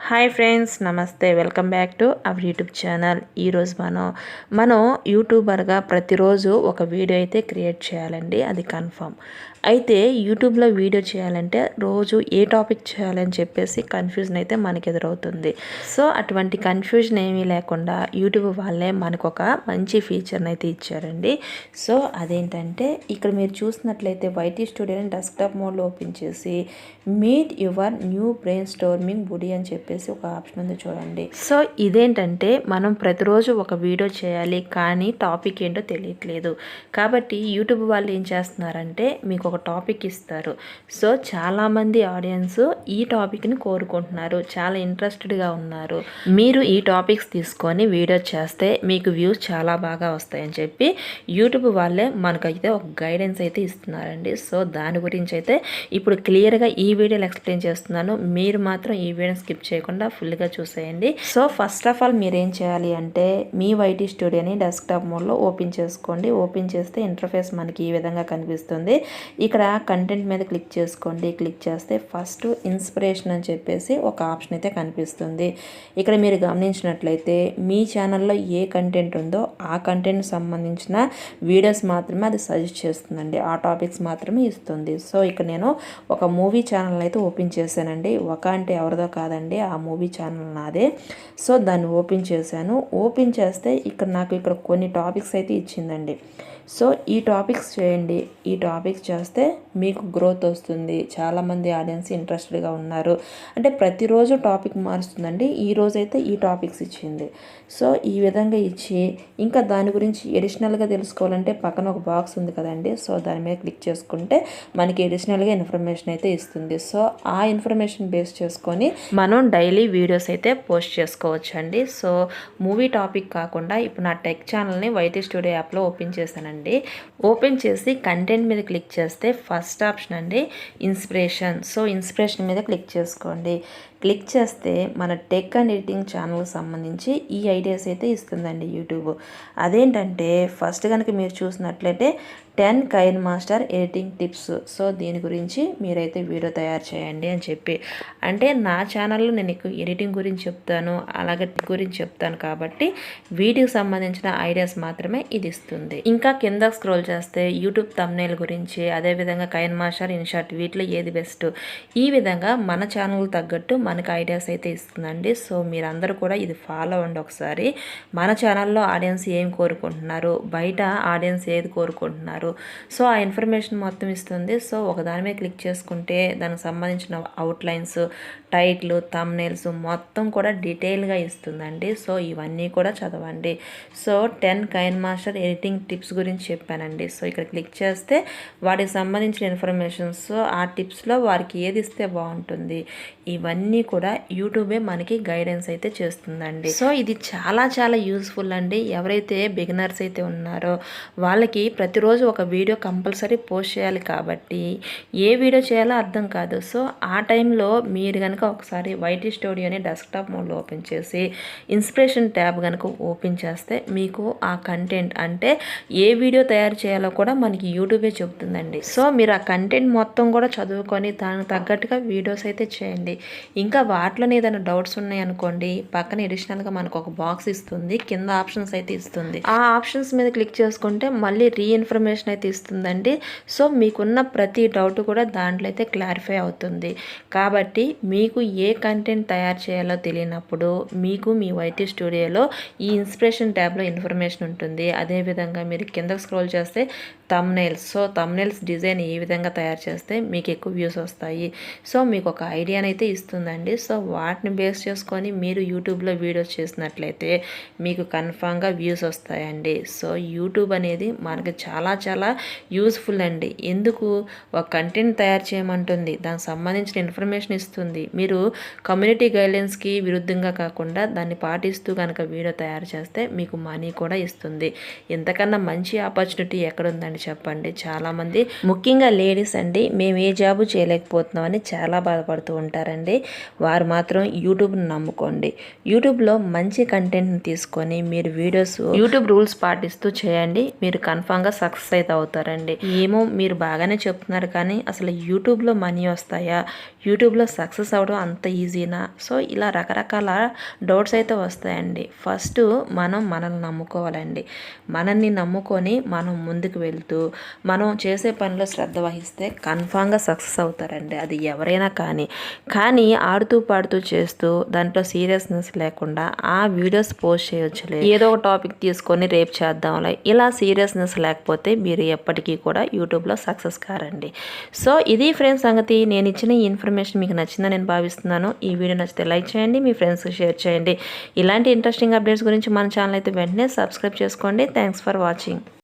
Hi friends, నమస్తే. Welcome back to our YouTube channel. ఈరోజు మనం యూట్యూబర్గా ప్రతిరోజు ఒక వీడియో అయితే క్రియేట్ చేయాలండి, అది కన్ఫర్మ్. అయితే యూట్యూబ్లో వీడియో చేయాలంటే రోజు ఏ టాపిక్ చేయాలని చెప్పేసి కన్ఫ్యూజన్ అయితే మనకు ఎదురవుతుంది. సో అటువంటి కన్ఫ్యూజన్ ఏమీ లేకుండా యూట్యూబ్ వాళ్ళే మనకు ఒక మంచి ఫీచర్ని అయితే ఇచ్చారండి. సో అదేంటంటే ఇక్కడ మీరు చూసినట్లయితే వైటీ స్టూడియోని డెస్క్టాప్ మోడ్లో ఓపెన్ చేసి meet your new brainstorming buddy అని చెప్పేసి ఒక ఆప్షన్ ఉంది చూడండి. సో ఇదేంటంటే మనం ప్రతిరోజు ఒక వీడియో చేయాలి, కానీ టాపిక్ ఏంటో తెలియట్లేదు. కాబట్టి యూట్యూబ్ వాళ్ళు ఏం చేస్తున్నారంటే మీకు ఒక టాపిక్ ఇస్తారు. సో చాలామంది ఆడియన్స్ ఈ టాపిక్ని కోరుకుంటున్నారు, చాలా ఇంట్రెస్టెడ్గా ఉన్నారు. మీరు ఈ టాపిక్స్ తీసుకొని వీడియో చేస్తే మీకు వ్యూస్ చాలా బాగా వస్తాయని చెప్పి యూట్యూబ్ వాళ్ళే మనకైతే ఒక గైడెన్స్ అయితే ఇస్తున్నారండి. సో దాని గురించి అయితే ఇప్పుడు క్లియర్గా ఈ వీడియోలో ఎక్స్ప్లెయిన్ చేస్తున్నాను. మీరు మాత్రం ఈ వీడియో స్కిప్ చేయకుండా ఫుల్గా చూసేయండి. సో ఫస్ట్ ఆఫ్ ఆల్ మీరు ఏం చేయాలి అంటే మీ వైటీ స్టూడియోని డెస్క్టాప్ మోడ్లో ఓపెన్ చేసుకోండి. ఓపెన్ చేస్తే ఇంటర్ఫేస్ మనకి ఈ విధంగా కనిపిస్తుంది. ఇక్కడ కంటెంట్ మీద క్లిక్ చేసుకోండి. క్లిక్ చేస్తే ఫస్ట్ ఇన్స్పిరేషన్ అని చెప్పేసి ఒక ఆప్షన్ అయితే కనిపిస్తుంది. ఇక్కడ మీరు గమనించినట్లయితే మీ ఛానల్లో ఏ కంటెంట్ ఉందో ఆ కంటెంట్ సంబంధించిన వీడియోస్ మాత్రమే అది సజెస్ట్ చేస్తుందండి, ఆ టాపిక్స్ మాత్రమే ఇస్తుంది. సో ఇక్కడ నేను ఒక మూవీ ఛానల్ అయితే ఓపెన్ చేశానండి. ఒక అంటే ఎవరిదో కాదండి, ఆ మూవీ ఛానల్ నాదే. సో దాన్ని ఓపెన్ చేశాను. ఓపెన్ చేస్తే నాకు ఇక్కడ కొన్ని టాపిక్స్ అయితే ఇచ్చిందండి. సో ఈ టాపిక్స్ చేయండి. ఈ టాపిక్స్ చేస్తే మీకు గ్రోత్ వస్తుంది, చాలామంది ఆడియన్స్ ఇంట్రెస్టెడ్గా ఉన్నారు అంటే ప్రతిరోజు టాపిక్ మారుస్తుందండి. ఈ రోజైతే ఈ టాపిక్స్ ఇచ్చింది. సో ఈ విధంగా ఇచ్చి ఇంకా దాని గురించి ఎడిషనల్గా తెలుసుకోవాలంటే పక్కన ఒక బాక్స్ ఉంది కదండి. సో దాని మీద క్లిక్ చేసుకుంటే మనకి ఎడిషనల్గా ఇన్ఫర్మేషన్ అయితే ఇస్తుంది. సో ఆ ఇన్ఫర్మేషన్ బేస్ చేసుకొని మనం డైలీ వీడియోస్ అయితే పోస్ట్ చేసుకోవచ్చు అండి. సో మూవీ టాపిక్ కాకుండా ఇప్పుడు నా టెక్ ఛానల్ని వైటీ స్టూడియో యాప్లో ఓపెన్ చేశానండి. ఓపెన్ చేసి కంటెంట్ మీద క్లిక్ చేస్తే ఫస్ట్ ఆప్షన్ అండి ఇన్స్పిరేషన్. సో ఇన్స్పిరేషన్ మీద క్లిక్ చేసుకోండి. క్లిక్ చేస్తే మన టెక్ అండ్ ఎడిటింగ్ ఛానల్కి సంబంధించి ఈ ఐడియాస్ అయితే ఇస్తుందండి యూట్యూబ్. అదేంటంటే ఫస్ట్ కనుక మీరు చూసినట్లయితే 10 KineMaster editing tips. So దీని గురించి మీరైతే వీడియో తయారు చేయండి అని చెప్పి, అంటే నా ఛానల్లో నేను ఎక్కువ ఎడిటింగ్ గురించి చెప్తాను, అలాగే గురించి చెప్తాను కాబట్టి వీటికి సంబంధించిన ఐడియాస్ మాత్రమే ఇది ఇస్తుంది. ఇంకా కింద స్క్రోల్ చేస్తే యూట్యూబ్ థంబ్నెయిల్ గురించి, అదేవిధంగా కైన్ మాస్టర్, ఇన్షాట్ వీటిలో ఏది బెస్ట్, ఈ విధంగా మన ఛానల్ తగ్గట్టు మనకు ఐడియాస్ అయితే ఇస్తుందండి. సో మీరందరూ కూడా ఇది ఫాలో అవ్వండి ఒకసారి. మన ఛానల్లో ఆడియన్స్ ఏం కోరుకుంటున్నారు, బయట ఆడియన్స్ ఏది కోరుకుంటున్నారు, సో ఆ ఇన్ఫర్మేషన్ మొత్తం ఇస్తుంది. సో ఒకదాని మీద క్లిక్ చేసుకుంటే దానికి సంబంధించిన అవుట్లైన్స్, టైటిల్, థంబ్నెయిల్స్ మొత్తం కూడా డీటెయిల్గా ఇస్తుందండి. సో ఇవన్నీ కూడా చదవండి. So 10 KineMaster editing tips గురించి చెప్పానండి. సో ఇక్కడ క్లిక్ చేస్తే వాటికి సంబంధించిన ఇన్ఫర్మేషన్స్, ఆ టిప్స్లో వారికి ఏది ఇస్తే బాగుంటుంది, ఇవన్నీ కూడా యూట్యూబే మనకి గైడెన్స్ అయితే చేస్తుందండి. సో ఇది చాలా చాలా యూస్ఫుల్ అండి. ఎవరైతే బిగినర్స్ అయితే ఉన్నారో వాళ్ళకి ప్రతిరోజు ఒక వీడియో కంపల్సరీ పోస్ట్ చేయాలి కాబట్టి ఏ వీడియో చేయాలో అర్థం కాదు. సో ఆ టైంలో మీరు కనుక ఒకసారి వైటీ స్టూడియోని డెస్క్టాప్ మోడ్లో ఓపెన్ చేసి ఇన్స్పిరేషన్ ట్యాబ్ కనుక ఓపెన్ చేస్తే మీకు ఆ కంటెంట్ అంటే ఏ వీడియో తయారు చేయాలో కూడా మనకి యూట్యూబే చెబుతుందండి. సో మీరు ఆ కంటెంట్ మొత్తం కూడా చదువుకొని దానికి తగ్గట్టుగా వీడియోస్ అయితే చేయండి. ఇంకా వాటిలోనే ఏదైనా డౌట్స్ ఉన్నాయనుకోండి, పక్కన ఎడిషనల్గా మనకు ఒక బాక్స్ ఇస్తుంది, కింద ఆప్షన్స్ అయితే ఇస్తుంది. ఆ ఆప్షన్స్ మీద క్లిక్ చేసుకుంటే మళ్ళీ రీఇన్ఫర్మేషన్ అయితే ఇస్తుందండి. సో మీకున్న ప్రతి డౌట్ కూడా దాంట్లో అయితే క్లారిఫై అవుతుంది. కాబట్టి మీకు ఏ కంటెంట్ తయారు చేయాలో తెలియనప్పుడు మీకు మీ వైటీ స్టూడియోలో ఈ ఇన్స్పిరేషన్ ట్యాబ్లో ఇన్ఫర్మేషన్ ఉంటుంది. అదేవిధంగా మీరు కిందకు స్క్రోల్ చేస్తే థంబ్నెయిల్స్. సో థంబ్నెయిల్స్ డిజైన్ ఏ విధంగా తయారు చేస్తే మీకు ఎక్కువ వ్యూస్ వస్తాయి, సో మీకు ఒక ఐడియాని అయితే ఇస్తుందండి. సో వాటిని బేస్ చేసుకొని మీరు యూట్యూబ్లో వీడియోస్ చేసినట్లయితే మీకు కన్ఫామ్గా వ్యూస్ వస్తాయండి. సో యూట్యూబ్ అనేది మనకి చాలా చాలా యూస్ఫుల్ అండి. ఎందుకు, ఒక కంటెంట్ తయారు చేయమంటుంది, దానికి సంబంధించిన ఇన్ఫర్మేషన్ ఇస్తుంది. మీరు కమ్యూనిటీ గైడ్లైన్స్కి విరుద్ధంగా కాకుండా దాన్ని పాటిస్తూ కనుక వీడియో తయారు చేస్తే మీకు మనీ కూడా ఇస్తుంది. ఇంతకన్నా మంచి ఆపర్చునిటీ ఎక్కడుందండి చెప్పండి. చాలామంది ముఖ్యంగా లేడీస్ అండి, మేము ఏ జాబు చేయలేకపోతున్నామని చాలా బాధపడుతూ ఉంటారండి. వారు మాత్రం యూట్యూబ్ని నమ్ముకోండి. యూట్యూబ్లో మంచి కంటెంట్ని తీసుకొని మీరు వీడియోస్ యూట్యూబ్ రూల్స్ పాటిస్తూ చేయండి, మీరు కన్ఫామ్గా సక్సెస్ అయితే అవుతారండి. ఏమో మీరు బాగానే చెప్తున్నారు కానీ అసలు యూట్యూబ్లో మనీ వస్తాయా, యూట్యూబ్లో సక్సెస్ అవ్వడం అంత ఈజీనా? సో ఇలా రకరకాల డౌట్స్ అయితే వస్తాయండి. ఫస్ట్ మనం మనల్ని నమ్ముకోవాలండి. మనల్ని నమ్ముకొని మనం ముందుకు వెళ్తూ మనం చేసే పనిలో శ్రద్ధ వహిస్తే కన్ఫామ్గా సక్సెస్ అవుతారండి. అది ఎవరైనా కానీ ఆడుతూ పాడుతూ చేస్తూ దాంట్లో సీరియస్నెస్ లేకుండా ఆ వీడియోస్ పోస్ట్ చేయొచ్చులే, ఏదో ఒక టాపిక్ తీసుకొని రేపు చేద్దాంలే, ఇలా సీరియస్నెస్ లేకపోతే మీరు ఎప్పటికీ కూడా యూట్యూబ్లో సక్సెస్ కారండి. సో ఇది ఫ్రెండ్స్ సంగతి. నేను ఇచ్చిన ఈ ఇన్ఫర్మేషన్ మీకు నచ్చిందని నేను భావిస్తున్నాను. ఈ వీడియో నచ్చితే లైక్ చేయండి, మీ ఫ్రెండ్స్కి షేర్ చేయండి. ఇలాంటి ఇంట్రెస్టింగ్ అప్డేట్స్ గురించి మన ఛానల్ అయితే వెంటనే సబ్స్క్రైబ్ చేసుకోండి. Thanks for watching.